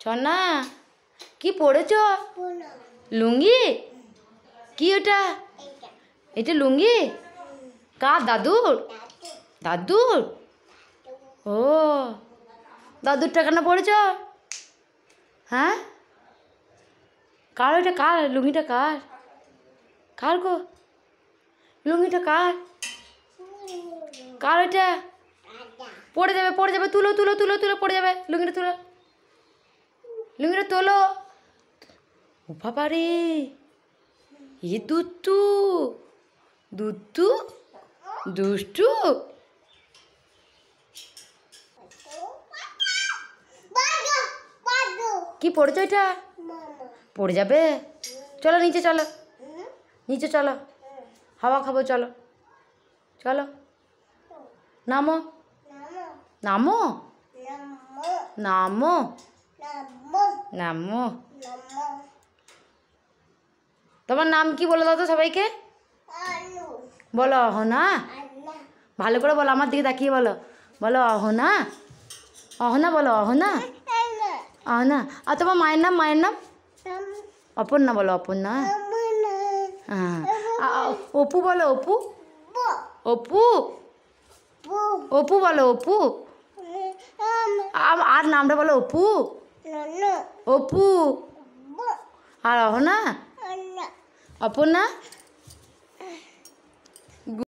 Sanna কি পড়েছ? লুঙ্গি? কি ওটা? এটা লুঙ্গি কার? দাদুর? দাদুর? ও দাদুরটা কেন পড়েছ? হ্যাঁ কার ওটা? কার লুঙ্গিটা? কার কার গো লুঙ্গিটা? কার কার ওটা? পড়ে যাবে পড়ে যাবে। তুলো তুলো তুলো তুলো, পড়ে যাবে। লুঙ্গিটা তুলো, লুঙ্গিটা তোলো। ও বাবা রে, এ দুষ্টু দুষ্টু দুষ্টু। কি পড়েছ এটা? পড়ে যাবে। চলো নিচে, চলো নিচে, চলো হাওয়া খাবো। চলো চলো নামো নামো নামো নামো। তোমার নাম কি বলে দাও তো সবাইকে। বলো অহনা। ভালো করে বলো, আমার দিকে তাকিয়ে বলো। বলো অহনা। অহনা বলো, অহনা অহনা। আর তোমার মায়ের নাম? মায়ের নাম অপর্ণা বলো, অপর্ণা। হ্যাঁ অপু বলো, অপু। অপু অপু বলো, অপু। আর নামটা বলো, অপু। অপু। আর অহনা, অপর্ণা।